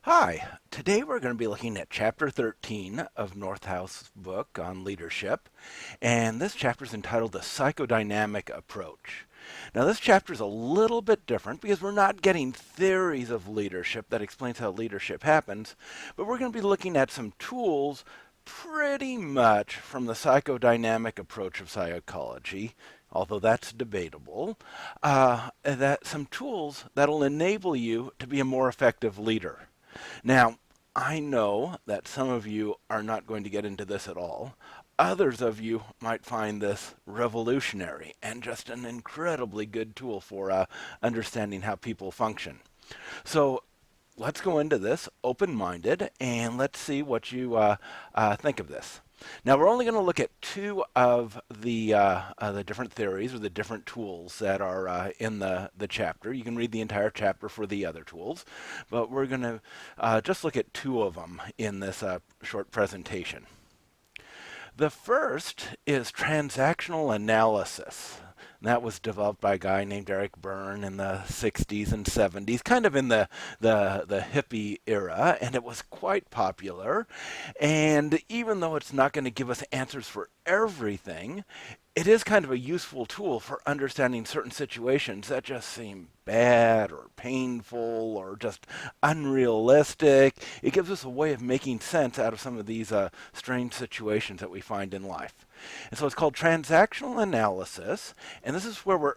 Hi, today we're going to be looking at Chapter 13 of Northhouse's book on leadership, and this chapter is entitled The Psychodynamic Approach. Now, this chapter is a little bit different because we're not getting theories of leadership that explains how leadership happens, but we're going to be looking at some tools pretty much from the psychodynamic approach of psychology, although that's debatable, that some tools that'll enable you to be a more effective leader. Now, I know that some of you are not going to get into this at all. Others of you might find this revolutionary and just an incredibly good tool for understanding how people function. So let's go into this open-minded and let's see what you think of this. Now we're only going to look at two of the different theories or the different tools that are in the chapter. You can read the entire chapter for the other tools, but we're going to just look at two of them in this short presentation. The first is transactional analysis. And that was developed by a guy named Eric Berne in the 60s and 70s, kind of in the hippie era, and it was quite popular. And even though it's not going to give us answers for everything, it is kind of a useful tool for understanding certain situations that just seem bad or painful or just unrealistic. It gives us a way of making sense out of some of these strange situations that we find in life. And so it's called transactional analysis, and this is where we're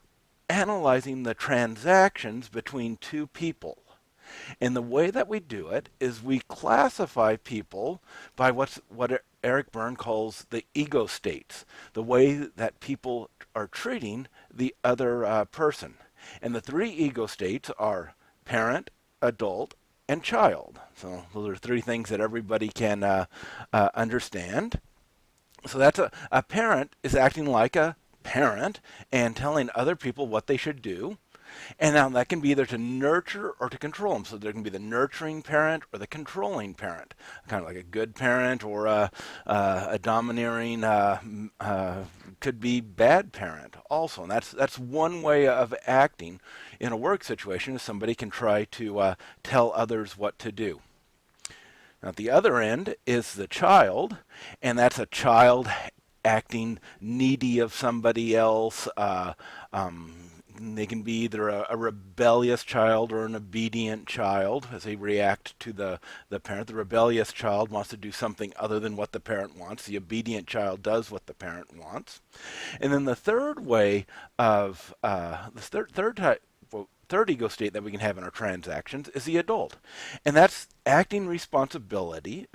analyzing the transactions between two people. And the way that we do it is we classify people by what Eric Berne calls the ego states, the way that people are treating the other person. And the three ego states are parent, adult, and child. So those are three things that everybody can understand. So that's a parent is acting like a parent and telling other people what they should do. And now that can be either to nurture or to control them. So there can be the nurturing parent or the controlling parent, kind of like a good parent or a domineering, could be bad parent also. And that's one way of acting in a work situation is somebody can try to tell others what to do. Now, at the other end is the child, and that's a child acting needy of somebody else. They can be either a rebellious child or an obedient child as they react to the parent. The rebellious child wants to do something other than what the parent wants. The obedient child does what the parent wants. And then the third way of third ego state that we can have in our transactions is the adult. And that's acting responsibly,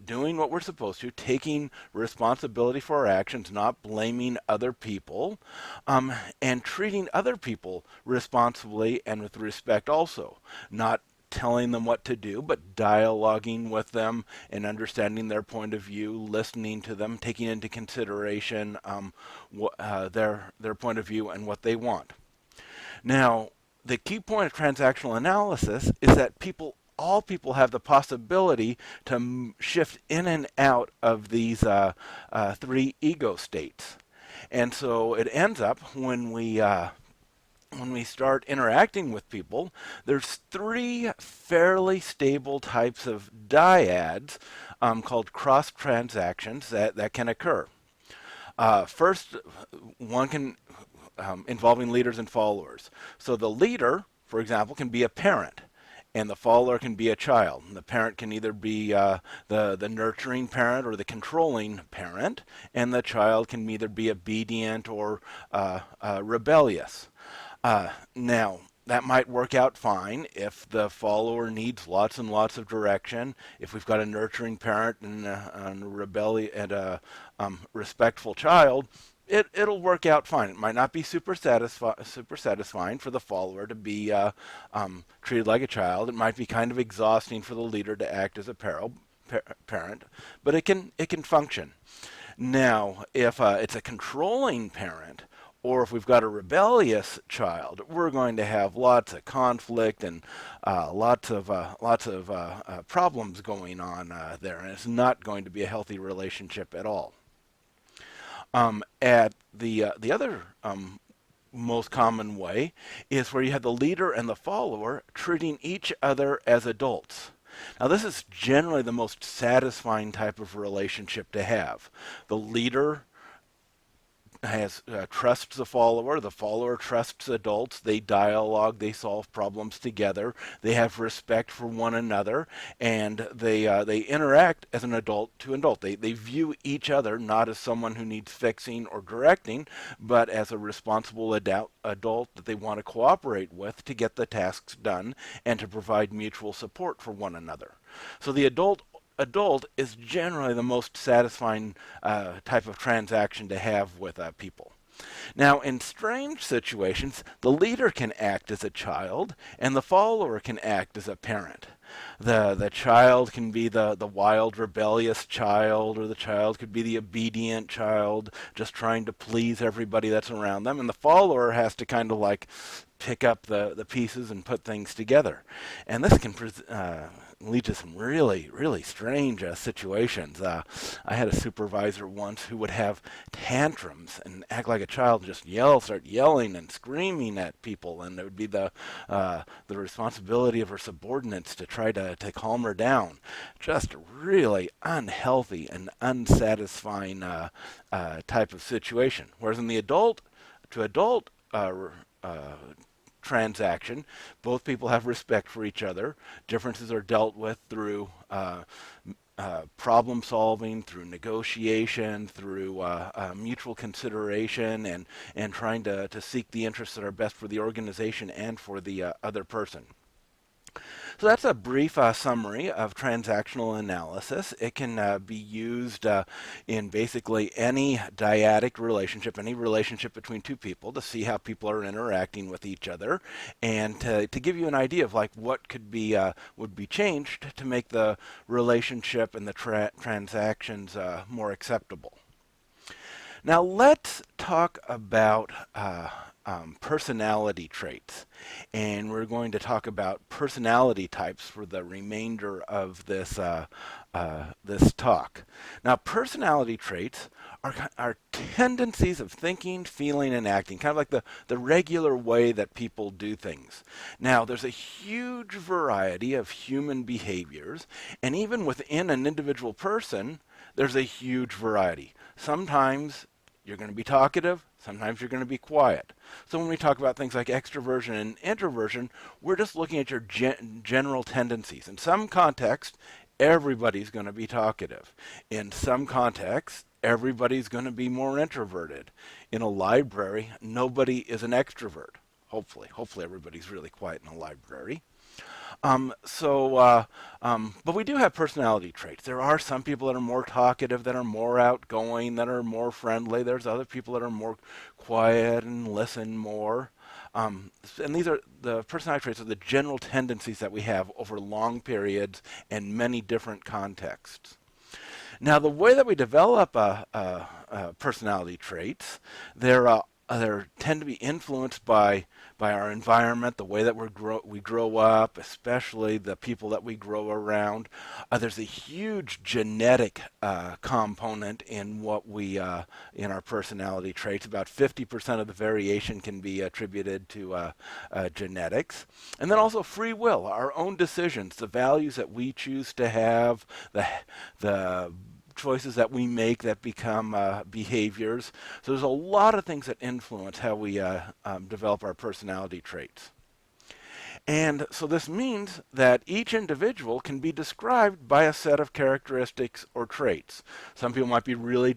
doing what we're supposed to, taking responsibility for our actions, not blaming other people, and treating other people responsibly and with respect also, not telling them what to do, but dialoguing with them and understanding their point of view, listening to them, taking into consideration their point of view and what they want. Now, the key point of transactional analysis is that all people have the possibility to shift in and out of these three ego states. And so it ends up when we start interacting with people, there's three fairly stable types of dyads called cross transactions that can occur. First, one can involving leaders and followers. So the leader, for example, can be a parent, and the follower can be a child. And the parent can either be the nurturing parent or the controlling parent, and the child can either be obedient or rebellious. Now, that might work out fine if the follower needs lots and lots of direction. If we've got a nurturing parent and a respectful child, it'll work out fine. It might not be super satisfying for the follower to be treated like a child. It might be kind of exhausting for the leader to act as a parent, but it can function. Now, if it's a controlling parent, or if we've got a rebellious child, we're going to have lots of conflict and lots of problems going on there, and it's not going to be a healthy relationship at all. At the other most common way is where you have the leader and the follower treating each other as adults. Now, this is generally the most satisfying type of relationship to have. The leader has trusts the follower trusts adults, they dialogue, they solve problems together, they have respect for one another, and they interact as an adult to adult. They view each other not as someone who needs fixing or directing, but as a responsible adult that they want to cooperate with to get the tasks done and to provide mutual support for one another. So the adult is generally the most satisfying type of transaction to have with people. Now, in strange situations, the leader can act as a child, and the follower can act as a parent. The child can be the wild, rebellious child, or the child could be the obedient child, just trying to please everybody that's around them, and the follower has to kind of like pick up the pieces and put things together. And this can lead to some really, really strange situations. I had a supervisor once who would have tantrums and act like a child and just start yelling and screaming at people, and it would be the responsibility of her subordinates to try to calm her down. Just a really unhealthy and unsatisfying type of situation. Whereas in the adult to adult transaction, both people have respect for each other. Differences are dealt with through problem solving, through negotiation, through mutual consideration, and trying to seek the interests that are best for the organization and for the other person. So that's a brief summary of transactional analysis. It can be used in basically any dyadic relationship, any relationship between two people, to see how people are interacting with each other, and to give you an idea of like what could be would be changed to make the relationship and the transactions more acceptable. Now let's talk about personality traits, and we're going to talk about personality types for the remainder of this this talk. Now, personality traits are tendencies of thinking, feeling, and acting, kind of like the regular way that people do things. Now, there's a huge variety of human behaviors, and even within an individual person, there's a huge variety. Sometimes you're going to be talkative, sometimes you're going to be quiet. So when we talk about things like extroversion and introversion, we're just looking at your general tendencies. In some contexts, everybody's going to be talkative. In some contexts, everybody's going to be more introverted. In a library, nobody is an extrovert. Hopefully everybody's really quiet in a library. But we do have personality traits. There are some people that are more talkative, that are more outgoing, that are more friendly. There's other people that are more quiet and listen more. And these are the personality traits are the general tendencies that we have over long periods and many different contexts. Now, the way that we develop personality traits, they tend to be influenced by our environment, the way that we grow up, especially the people that we grow around. There's a huge genetic component in what we in our personality traits. About 50% of the variation can be attributed to genetics, and then also free will, our own decisions, the values that we choose to have, the choices that we make that become behaviors. So there's a lot of things that influence how we develop our personality traits. And so this means that each individual can be described by a set of characteristics or traits. Some people might be really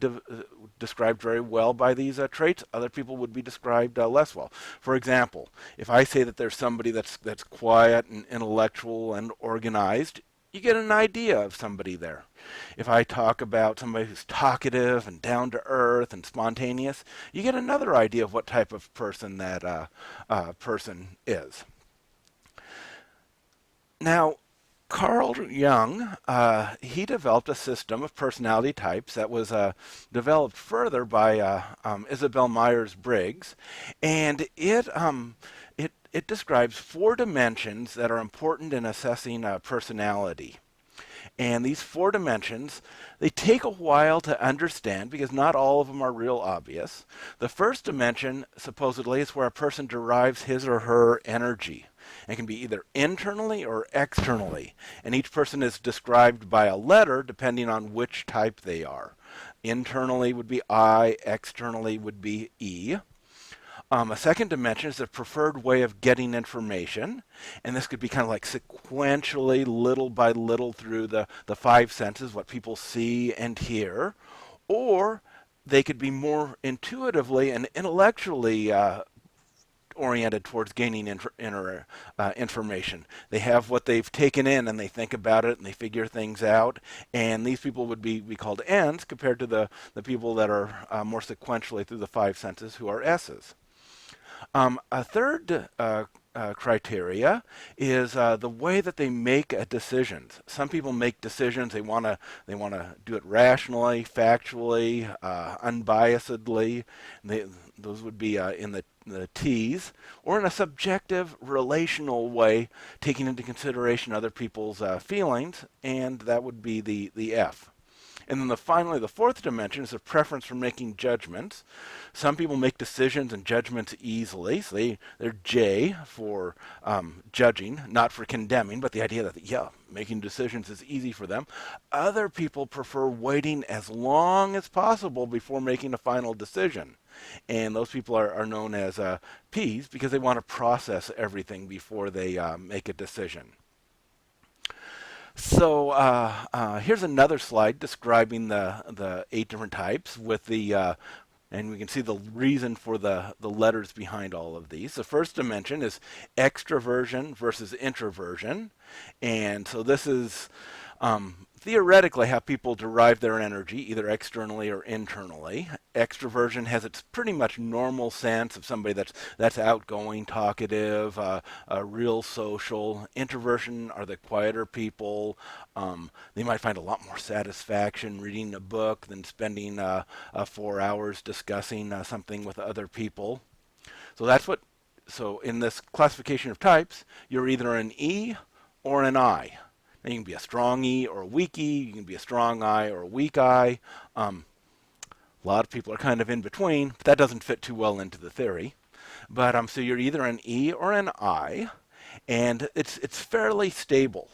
described very well by these traits. Other people would be described less well. For example, if I say that there's somebody that's quiet and intellectual and organized, you get an idea of somebody there. If I talk about somebody who's talkative and down to earth and spontaneous, you get another idea of what type of person that person is. Now, Carl Jung, he developed a system of personality types that was developed further by Isabel Myers-Briggs, and it describes 4 dimensions that are important in assessing personality. And these four dimensions, they take a while to understand because not all of them are real obvious. The first dimension, supposedly, is where a person derives his or her energy. It can be either internally or externally. And each person is described by a letter depending on which type they are. Internally would be I, externally would be E. A second dimension is the preferred way of getting information, and this could be kind of like sequentially, little by little, through the five senses, what people see and hear, or they could be more intuitively and intellectually oriented towards gaining information. They have what they've taken in and they think about it and they figure things out. And these people would be called N's compared to the people that are more sequentially through the five senses who are S's. A third criteria is the way that they make decisions. Some people make decisions, they want to do it rationally, factually, unbiasedly. Those would be in the T's, or in a subjective, relational way, taking into consideration other people's feelings, and that would be the F. And then finally, the fourth dimension is a preference for making judgments. Some people make decisions and judgments easily, so they're J for judging, not for condemning, but the idea that, yeah, making decisions is easy for them. Other people prefer waiting as long as possible before making a final decision. And those people are known as P's because they want to process everything before they make a decision. So here's another slide describing the 8 different types with and we can see the reason for the letters behind all of these. The first dimension is extroversion versus introversion. And so this is theoretically how people derive their energy, either externally or internally. Extroversion has its pretty much normal sense of somebody that's outgoing, talkative, real social. Introversion are the quieter people. They might find a lot more satisfaction reading a book than spending 4 hours discussing something with other people. So in this classification of types, you're either an E or an I. Now you can be a strong E or a weak E. You can be a strong I or a weak I. A lot of people are kind of in between, but that doesn't fit too well into the theory. But so you're either an E or an I, and it's fairly stable.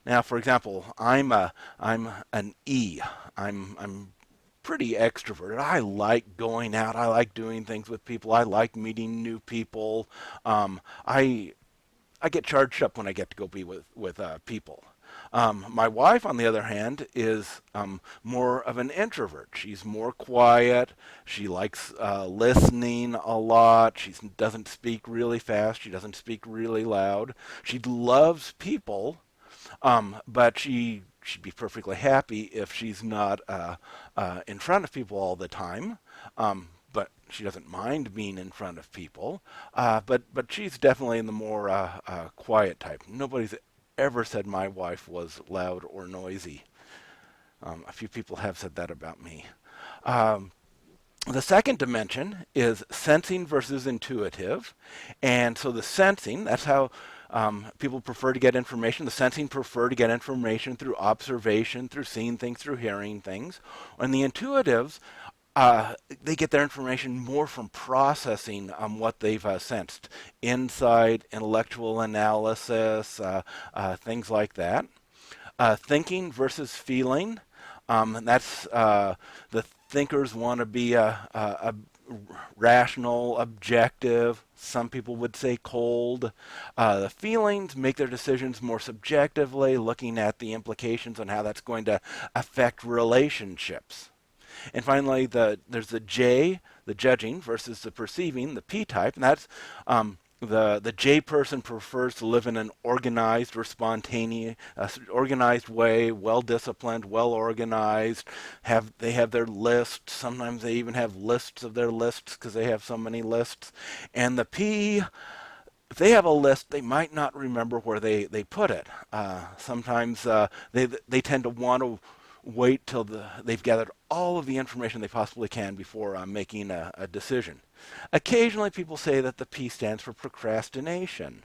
Now, for example, I'm an E. I'm pretty extroverted. I like going out. I like doing things with people. I like meeting new people. I get charged up when I get to go be with people. My wife, on the other hand, is more of an introvert. She's more quiet. She likes listening a lot. She doesn't speak really fast. She doesn't speak really loud. She loves people, but she'd be perfectly happy if she's not in front of people all the time. But she doesn't mind being in front of people. But she's definitely in the more quiet type. Nobody's ever said my wife was loud or noisy. A few people have said that about me. The second dimension is sensing versus intuitive. And so the sensing, that's how people prefer to get information. The sensing prefer to get information through observation, through seeing things, through hearing things. And the intuitives, they get their information more from processing what they've sensed. Insight, intellectual analysis, things like that. Thinking versus feeling. That's the thinkers want to be a rational, objective. Some people would say cold. The feelings make their decisions more subjectively, looking at the implications on how that's going to affect relationships. And finally, there's the J, the judging, versus the perceiving, the P type, and that's the J person prefers to live in an organized or spontaneous, organized way, well-disciplined, well-organized. They have their lists. Sometimes they even have lists of their lists because they have so many lists. And the P, if they have a list, they might not remember where they put it. Sometimes they tend to want to wait till they've gathered all of the information they possibly can before making a decision. Occasionally people say that the P stands for procrastination.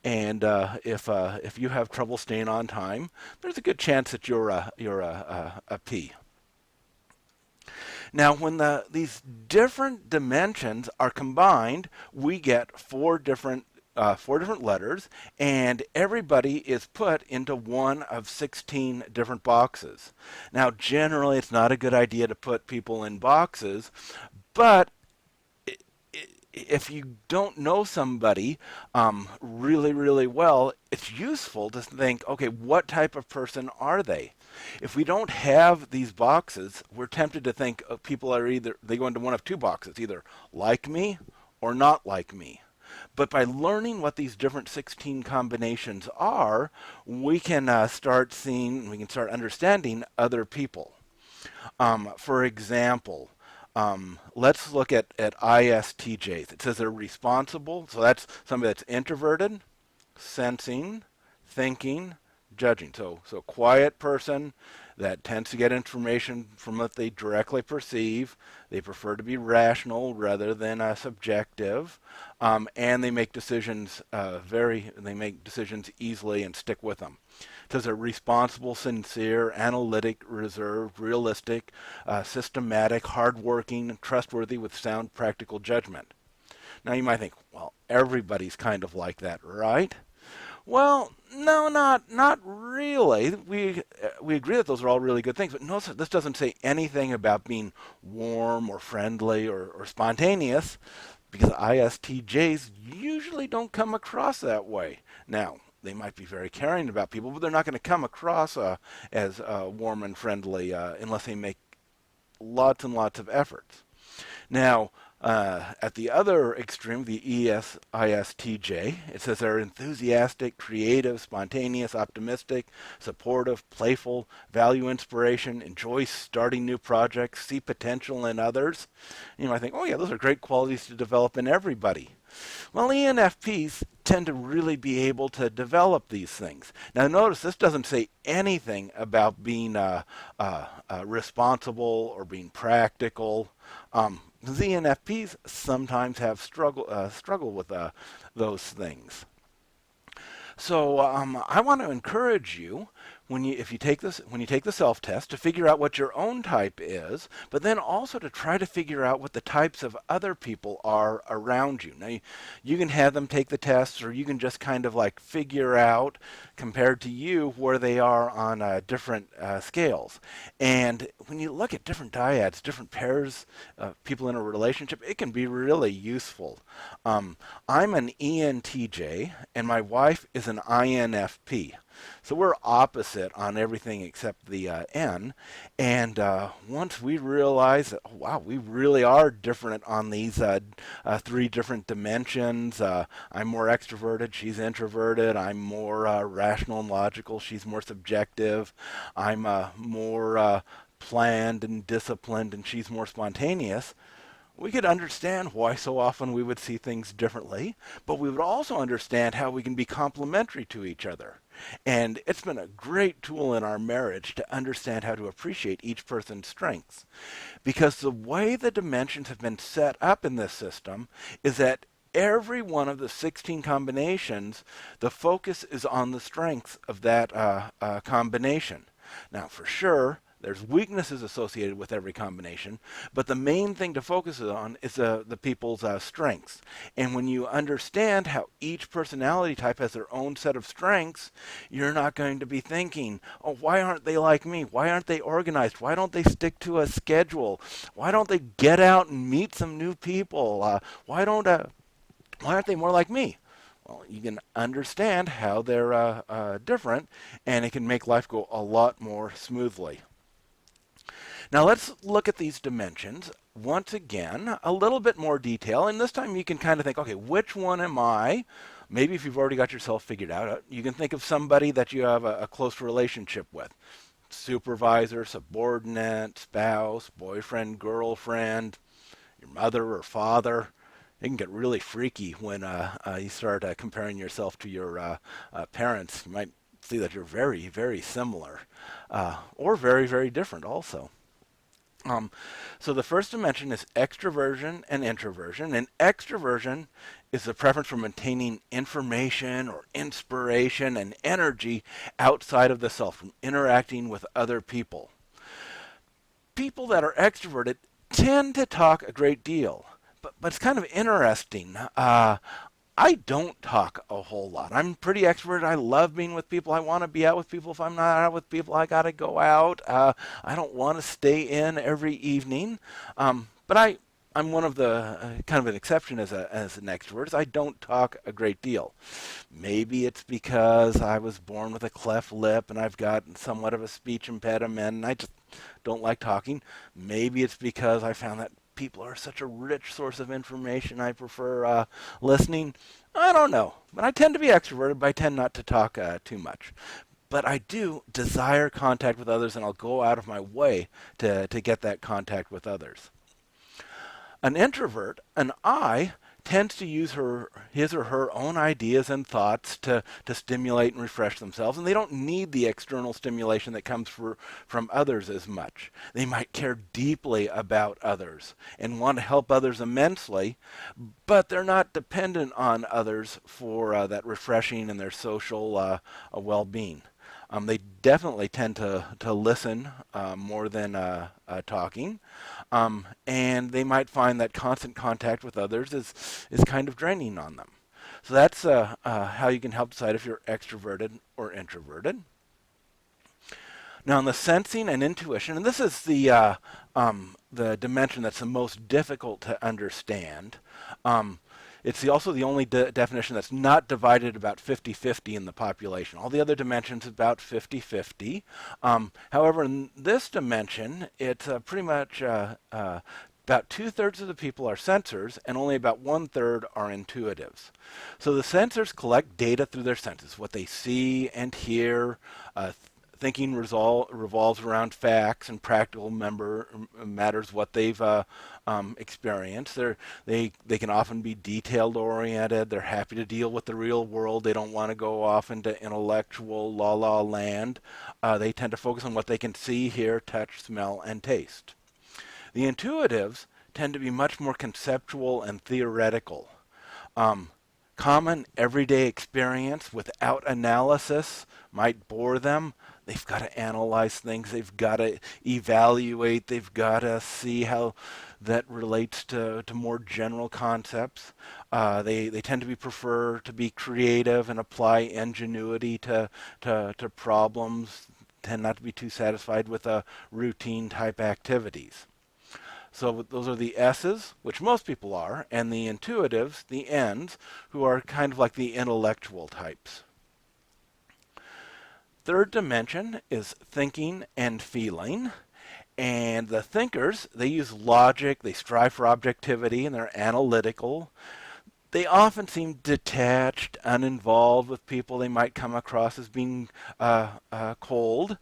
And if you have trouble staying on time, there's a good chance that you're a P. Now, when these different dimensions are combined, we get four different letters, and everybody is put into one of 16 different boxes. Now, generally, it's not a good idea to put people in boxes, but if you don't know somebody really, really well, it's useful to think, okay, what type of person are they? If we don't have these boxes, we're tempted to think people are they go into one of two boxes, either like me or not like me. But by learning what these different 16 combinations are, we can we can start understanding other people. For example, let's look at ISTJs. It says they're responsible, so that's somebody that's introverted, sensing, thinking, judging. So quiet person that tends to get information from what they directly perceive. They prefer to be rational rather than subjective, and they make decisions they make decisions easily and stick with them. It says they're responsible, sincere, analytic, reserved, realistic, systematic, hardworking, trustworthy with sound practical judgment. Now you might think, well, everybody's kind of like that, right? Well, no, not really. We agree that those are all really good things, but notice this doesn't say anything about being warm or friendly or spontaneous, because ISTJs usually don't come across that way. Now, they might be very caring about people, but they're not going to come across as warm and friendly unless they make lots and lots of efforts. Now, at the other extreme, the ESISTJ, it says they're enthusiastic, creative, spontaneous, optimistic, supportive, playful, value inspiration, enjoy starting new projects, see potential in others. You know, I think, oh yeah, those are great qualities to develop in everybody. Well, ENFPs tend to really be able to develop these things. Now, notice this doesn't say anything about being responsible or being practical. The ENFPs sometimes have struggle with those things. So I want to encourage you if you take the self test to figure out what your own type is, but then also to try to figure out what the types of other people are around you. Now you can have them take the tests, or you can just kind of like figure out compared to you where they are on different scales. And when you look at different dyads, different pairs of people in a relationship, it can be really useful. I'm an ENTJ, and my wife is an INFP. So we're opposite on everything except the N. And once we realize that, oh, wow, we really are different on these three different dimensions. I'm more extroverted, she's introverted. I'm more rational and logical, she's more subjective. I'm more planned and disciplined, and she's more spontaneous. We could understand why so often we would see things differently, but we would also understand how we can be complementary to each other. And it's been a great tool in our marriage to understand how to appreciate each person's strengths. Because the way the dimensions have been set up in this system is that every one of the 16 combinations, the focus is on the strengths of that combination. Now, for sure, there's weaknesses associated with every combination, but the main thing to focus on is the people's strengths. And when you understand how each personality type has their own set of strengths, you're not going to be thinking, oh, why aren't they like me? Why aren't they organized? Why don't they stick to a schedule? Why don't they get out and meet some new people? Why aren't they more like me? Well, you can understand how they're different, and it can make life go a lot more smoothly. Now let's look at these dimensions once again, a little bit more detail, and this time you can kind of think, okay, which one am I? Maybe if you've already got yourself figured out, you can think of somebody that you have a close relationship with. Supervisor, subordinate, spouse, boyfriend, girlfriend, your mother or father. It can get really freaky when you start comparing yourself to your parents. You might see that you're very, very similar, or very, very different also. Um, so the first dimension is extroversion and introversion. And extroversion is the preference for maintaining information or inspiration and energy outside of the self, from interacting with other people. People that are extroverted tend to talk a great deal, but it's kind of interesting. I don't talk a whole lot. I'm pretty extroverted. I love being with people. I want to be out with people. If I'm not out with people, I got to go out. I don't want to stay in every evening. I'm one of the kind of an exception as an extrovert. I don't talk a great deal. Maybe it's because I was born with a cleft lip and I've got somewhat of a speech impediment and I just don't like talking. Maybe it's because I found that people are such a rich source of information. I prefer listening. I don't know. But I tend to be extroverted, but I tend not to talk too much. But I do desire contact with others, and I'll go out of my way to get that contact with others. An introvert, an I, tends to use his or her own ideas and thoughts to stimulate and refresh themselves, and they don't need the external stimulation that comes from others as much. They might care deeply about others and want to help others immensely, but they're not dependent on others for that refreshing and their social well-being. They definitely tend to listen more than talking, and they might find that constant contact with others is kind of draining on them. So that's how you can help decide if you're extroverted or introverted. Now, in the sensing and intuition, and this is the dimension that's the most difficult to understand. It's also the only definition that's not divided about 50-50 in the population. All the other dimensions about 50-50. However, in this dimension, it's pretty much about 2/3 of the people are sensors, and only about 1/3 are intuitives. So the sensors collect data through their senses, what they see and hear. Thinking revolves around facts and practical matters, what they've experienced. They can often be detailed oriented. They're happy to deal with the real world. They don't want to go off into intellectual la land. They tend to focus on what they can see, hear, touch, smell, and taste. The intuitives tend to be much more conceptual and theoretical. Common everyday experience without analysis might bore them. They've got to analyze things. They've got to evaluate. They've got to see how that relates to more general concepts. They tend to prefer to be creative and apply ingenuity to problems. Tend not to be too satisfied with routine type activities. So those are the S's, which most people are, and the intuitives, the N's, who are kind of like the intellectual types. Third dimension is thinking and feeling. And the thinkers, they use logic, they strive for objectivity, and they're analytical. They often seem detached, uninvolved with people. They might come across as being cold,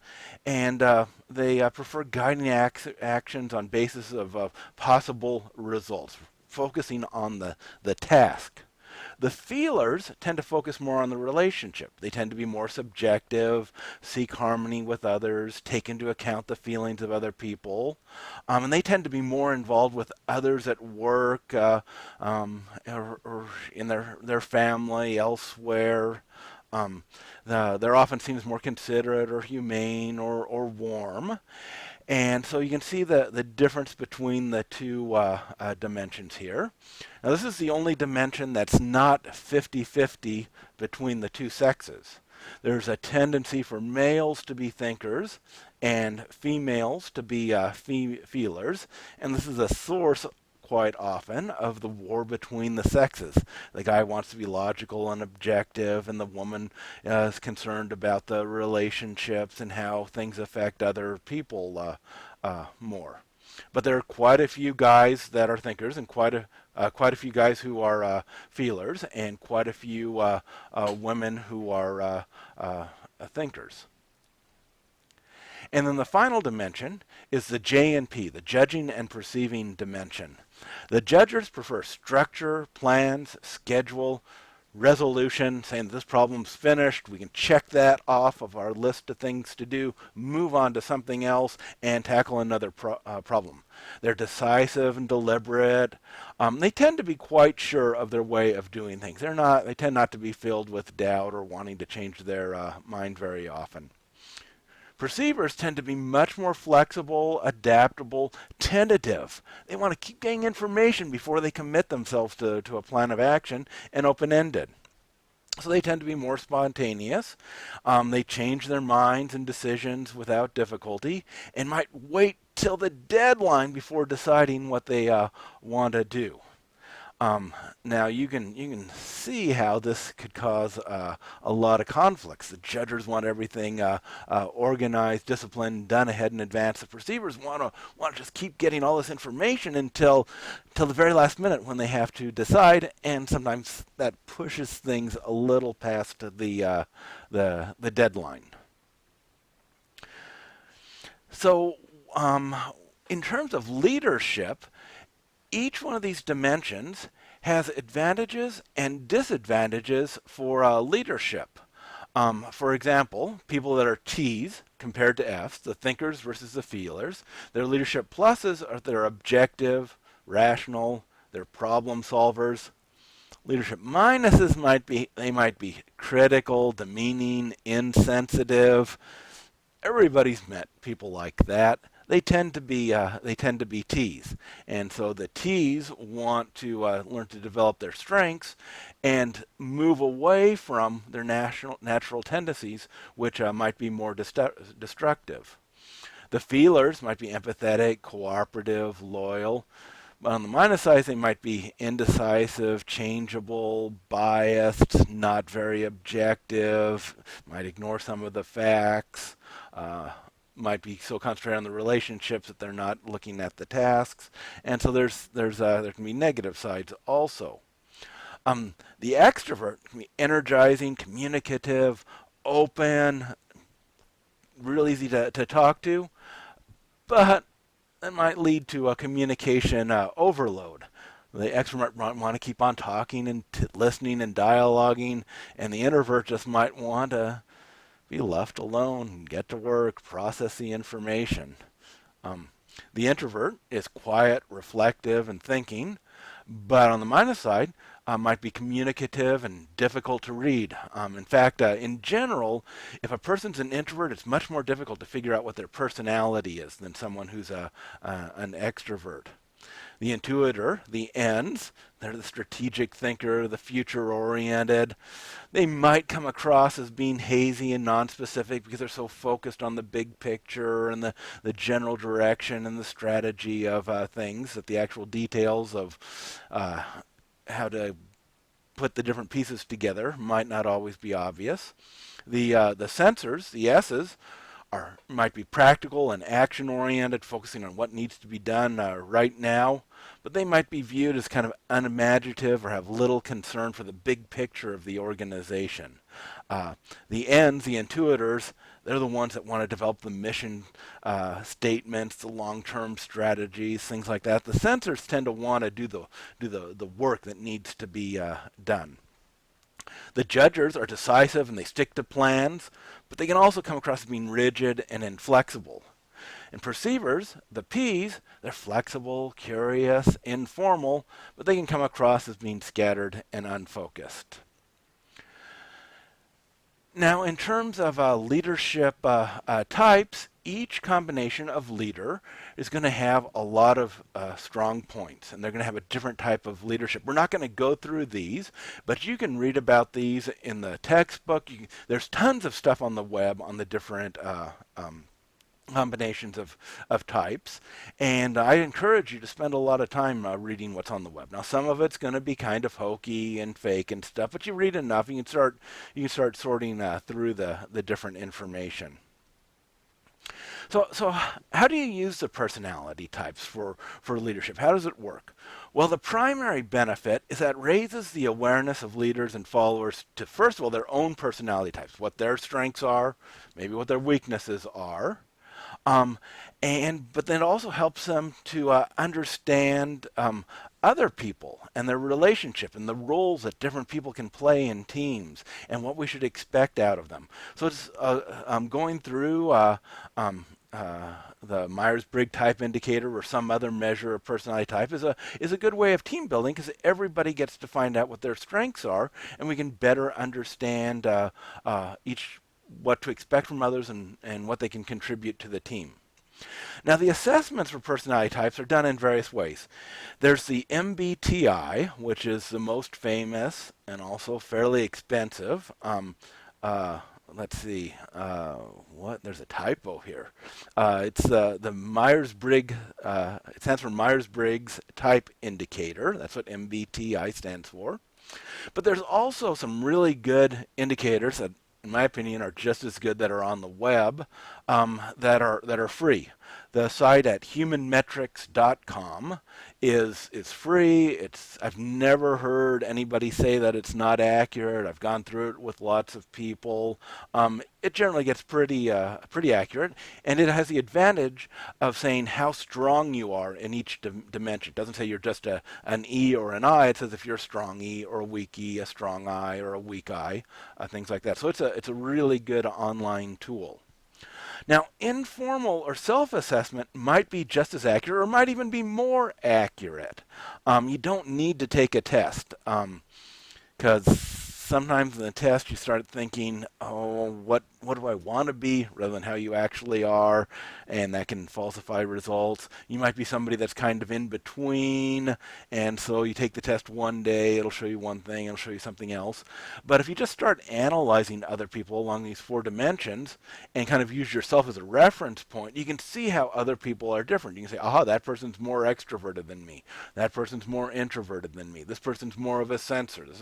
and they prefer guiding actions on basis of possible results, focusing on the task. The feelers tend to focus more on the relationship. They tend to be more subjective, seek harmony with others, take into account the feelings of other people, and they tend to be more involved with others at work, or in their family, elsewhere. They're often seen as more considerate or humane or warm. And so you can see the difference between the two dimensions here. Now this is the only dimension that's not 50-50 between the two sexes. There's a tendency for males to be thinkers and females to be feelers, and this is a source quite often of the war between the sexes. The guy wants to be logical and objective, and the woman is concerned about the relationships and how things affect other people more. But there are quite a few guys that are thinkers, and quite a few guys who are feelers, and quite a few women who are thinkers. And then the final dimension is the J and P, the judging and perceiving dimension. The judgers prefer structure, plans, schedule, resolution, saying that this problem's finished. We can check that off of our list of things to do, move on to something else, and tackle another problem. They're decisive and deliberate. They tend to be quite sure of their way of doing things. They tend not to be filled with doubt or wanting to change their mind very often. Perceivers tend to be much more flexible, adaptable, tentative. They want to keep getting information before they commit themselves to a plan of action, and open-ended. So they tend to be more spontaneous. They change their minds and decisions without difficulty, and might wait till the deadline before deciding what they want to do. Now you can see how this could cause a lot of conflicts. The judges want everything organized, disciplined, done ahead in advance. The perceivers want to just keep getting all this information until the very last minute when they have to decide, and sometimes that pushes things a little past the deadline. So, in terms of leadership, each one of these dimensions has advantages and disadvantages for leadership. For example, people that are T's compared to F's, the thinkers versus the feelers, their leadership pluses are they're objective, rational, they're problem solvers. Leadership minuses might be critical, demeaning, insensitive. Everybody's met people like that. They tend to be T's, and so the T's want to learn to develop their strengths and move away from their natural tendencies, which might be more destructive. The feelers might be empathetic, cooperative, loyal. But on the minus side, they might be indecisive, changeable, biased, not very objective, might ignore some of the facts. Might be so concentrated on the relationships that they're not looking at the tasks, and so there can be negative sides also. The extrovert can be energizing, communicative, open, real easy to talk to, but that might lead to a communication overload. The extrovert might want to keep on talking and listening and dialoguing, and the introvert just might want to be left alone, get to work, process the information. The introvert is quiet, reflective, and thinking, but on the minus side, might be communicative and difficult to read. In fact, in general, if a person's an introvert, it's much more difficult to figure out what their personality is than someone who's an extrovert. The intuitor, the N's, they're the strategic thinker, the future-oriented. They might come across as being hazy and nonspecific because they're so focused on the big picture and the general direction and the strategy of things that the actual details of how to put the different pieces together might not always be obvious. The sensors, the S's, might be practical and action-oriented, focusing on what needs to be done right now, but they might be viewed as kind of unimaginative or have little concern for the big picture of the organization. The N's, the intuitors, they're the ones that want to develop the mission statements, the long-term strategies, things like that. The sensors tend to want to do the work that needs to be done. The judges are decisive and they stick to plans, but they can also come across as being rigid and inflexible. And perceivers, the P's, they're flexible, curious, informal, but they can come across as being scattered and unfocused. Now, in terms of leadership types, each combination of leader is going to have a lot of strong points, and they're going to have a different type of leadership. We're not going to go through these, but you can read about these in the textbook. There's tons of stuff on the web on the different combinations of types, and I encourage you to spend a lot of time reading what's on the web. Now, some of it's going to be kind of hokey and fake and stuff, but you read enough, you can start sorting through the different information. So how do you use the personality types for leadership? How does it work? Well, the primary benefit is that it raises the awareness of leaders and followers to, first of all, their own personality types, what their strengths are, maybe what their weaknesses are. But then it also helps them to understand other people and their relationship and the roles that different people can play in teams and what we should expect out of them. So it's going through the Myers-Briggs type indicator or some other measure of personality type is a good way of team building, because everybody gets to find out what their strengths are, and we can better understand each what to expect from others and what they can contribute to the team. Now, the assessments for personality types are done in various ways. There's the MBTI, which is the most famous and also fairly expensive. Let's see. What? There's a typo here. It's the Myers-Briggs. It stands for Myers-Briggs Type Indicator. That's what MBTI stands for. But there's also some really good indicators that, in my opinion, are just as good that are on the web, that are free. The site at humanmetrics.com is free. I've never heard anybody say that it's not accurate. I've gone through it with lots of people. It generally gets pretty accurate, and it has the advantage of saying how strong you are in each dimension. It doesn't say you're just an E or an I. It says if you're a strong E or a weak E, a strong I or a weak I, things like that. So it's a really good online tool. Now, informal or self-assessment might be just as accurate or might even be more accurate. You don't need to take a test, because sometimes in the test you start thinking, oh, what do I want to be, rather than how you actually are, and that can falsify results. You might be somebody that's kind of in between, and so you take the test one day, it'll show you one thing, it'll show you something else. But if you just start analyzing other people along these 4 dimensions and kind of use yourself as a reference point, you can see how other people are different. You can say, aha, that person's more extroverted than me. That person's more introverted than me. This person's more of a sensor. This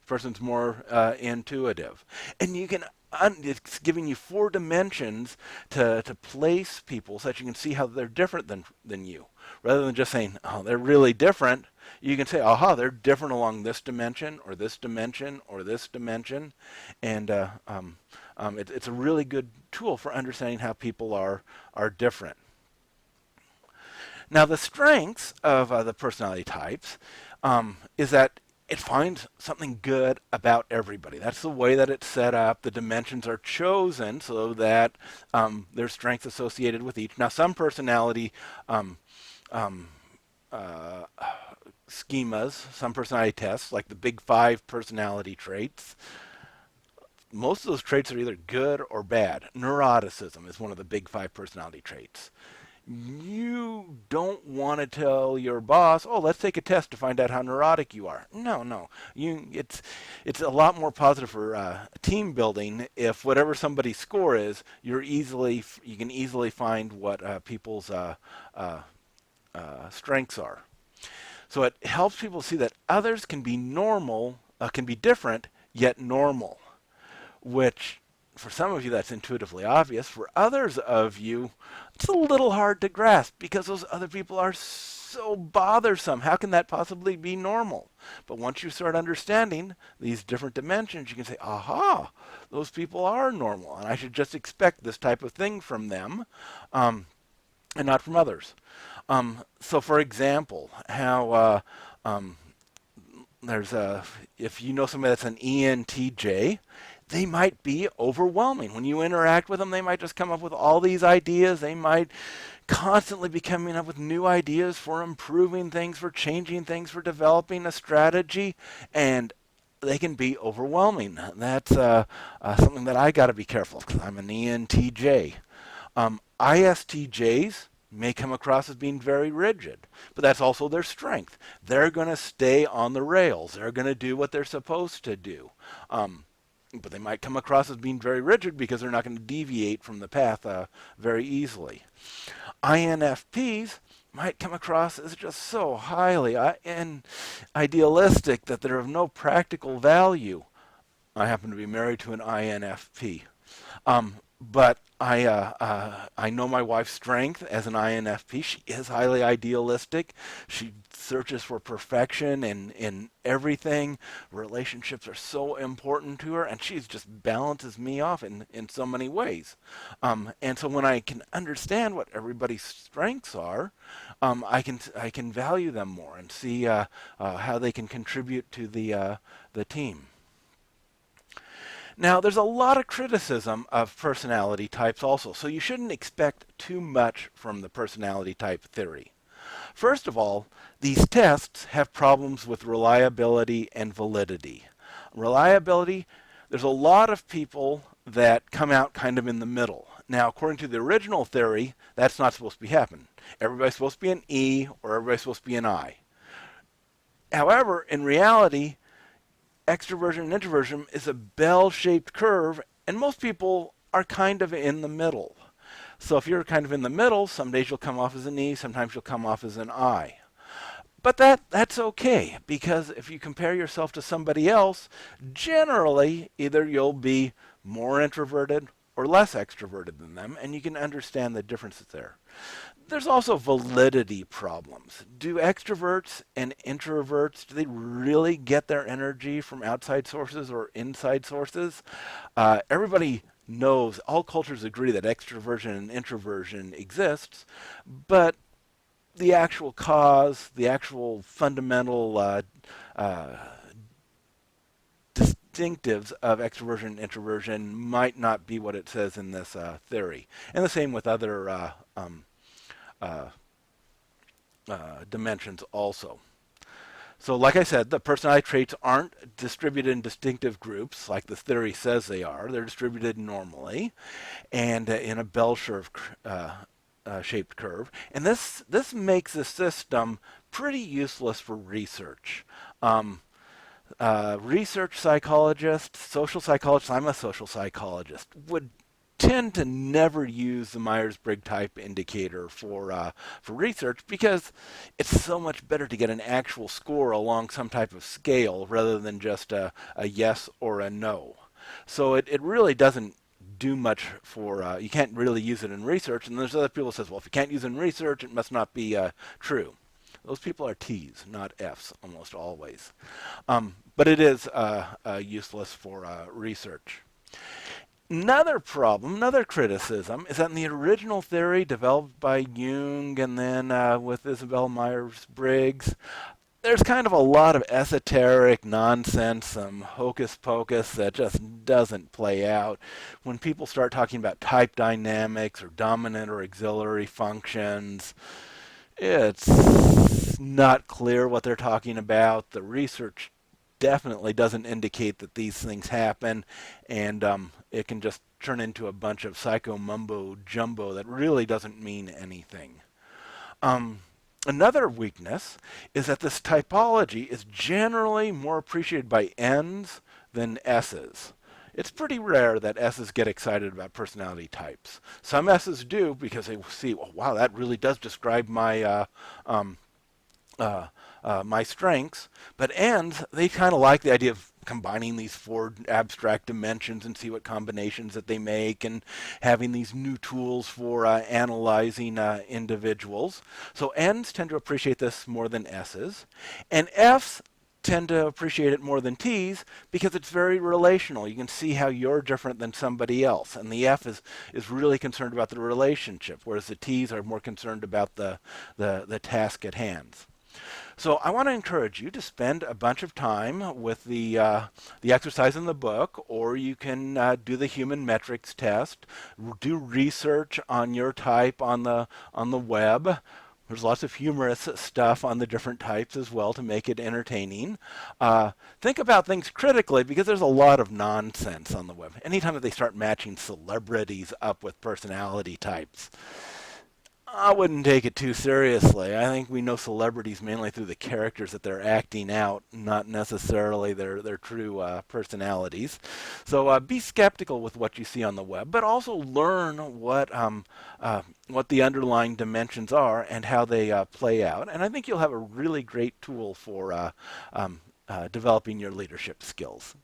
person's more intuitive. And you can it's giving you 4 dimensions to place people so that you can see how they're different than you. Rather than just saying, oh, they're really different, you can say, aha, they're different along this dimension or this dimension or this dimension. And it's a really good tool for understanding how people are different. Now, the strengths of the personality types is that it finds something good about everybody. That's the way that it's set up. The dimensions are chosen so that there's strengths associated with each. Now, some personality schemas, some personality tests, like the Big 5 personality traits, most of those traits are either good or bad. Neuroticism is one of the Big 5 personality traits. You don't want to tell your boss, oh, let's take a test to find out how neurotic you are. No. It's a lot more positive for team building if whatever somebody's score is, you can easily find what people's strengths are. So it helps people see that others can be normal, can be different, yet normal, which for some of you that's intuitively obvious. For others of you, it's a little hard to grasp because those other people are so bothersome. How can that possibly be normal? But once you start understanding these different dimensions, you can say, aha, those people are normal, and I should just expect this type of thing from them, and not from others. So for example, how if you know somebody that's an ENTJ, they might be overwhelming. When you interact with them, they might just come up with all these ideas. They might constantly be coming up with new ideas for improving things, for changing things, for developing a strategy, and they can be overwhelming. That's something that I got to be careful of because I'm an ENTJ. ISTJs may come across as being very rigid, but that's also their strength. They're going to stay on the rails. They're going to do what they're supposed to do. But they might come across as being very rigid because they're not going to deviate from the path very easily. INFPs might come across as just so highly idealistic that they're of no practical value. I happen to be married to an INFP. But I know my wife's strength as an INFP. She is highly idealistic. She searches for perfection in everything. Relationships are so important to her, and she just balances me off in so many ways. And so when I can understand what everybody's strengths are, I can value them more and see how they can contribute to the team. Now, there's a lot of criticism of personality types also, so you shouldn't expect too much from the personality type theory. First of all, these tests have problems with reliability and validity. Reliability, there's a lot of people that come out kind of in the middle. Now, according to the original theory, that's not supposed to be happening. Everybody's supposed to be an E or everybody's supposed to be an I. However, in reality, extroversion and introversion is a bell-shaped curve, and most people are kind of in the middle. So if you're kind of in the middle, some days you'll come off as an E, sometimes you'll come off as an I. But that's okay, because if you compare yourself to somebody else, generally either you'll be more introverted or less extroverted than them, and you can understand the differences there. There's also validity problems. Do extroverts and introverts, do they really get their energy from outside sources or inside sources? Everybody knows, all cultures agree that extroversion and introversion exists, but the actual cause, the actual fundamental distinctives of extroversion and introversion might not be what it says in this theory. And the same with other dimensions also. So like I said, the personality traits aren't distributed in distinctive groups like the theory says they are. They're distributed normally and in a bell-shaped curve. And this makes the system pretty useless for research. Research psychologists, social psychologists, I'm a social psychologist, would tend to never use the Myers-Briggs type indicator for research because it's so much better to get an actual score along some type of scale rather than just a yes or a no. So it really doesn't do much for, you can't really use it in research, and there's other people who says, well, if you can't use it in research, it must not be true. Those people are T's, not F's, almost always. But it is useless for research. Another problem, another criticism, is that in the original theory developed by Jung and then with Isabel Myers-Briggs, there's kind of a lot of esoteric nonsense, some hocus pocus that just doesn't play out. When people start talking about type dynamics or dominant or auxiliary functions, it's not clear what they're talking about. The research definitely doesn't indicate that these things happen, and it can just turn into a bunch of psycho mumbo jumbo that really doesn't mean anything. Another weakness is that this typology is generally more appreciated by N's than S's. It's pretty rare that S's get excited about personality types. Some S's do because they see, oh, wow, that really does describe my my strengths. But N's, they kind of like the idea of combining these four abstract dimensions and see what combinations that they make and having these new tools for analyzing individuals. So N's tend to appreciate this more than S's. And F's tend to appreciate it more than T's because it's very relational. You can see how you're different than somebody else. And the F is really concerned about the relationship, whereas the T's are more concerned about the task at hand. So I want to encourage you to spend a bunch of time with the exercise in the book, or you can do the human metrics test, do research on your type on the web. There's lots of humorous stuff on the different types as well to make it entertaining. Think about things critically because there's a lot of nonsense on the web. Anytime that they start matching celebrities up with personality types, I wouldn't take it too seriously. I think we know celebrities mainly through the characters that they're acting out, not necessarily their true personalities. So be skeptical with what you see on the web, but also learn what the underlying dimensions are and how they play out. And I think you'll have a really great tool for developing your leadership skills.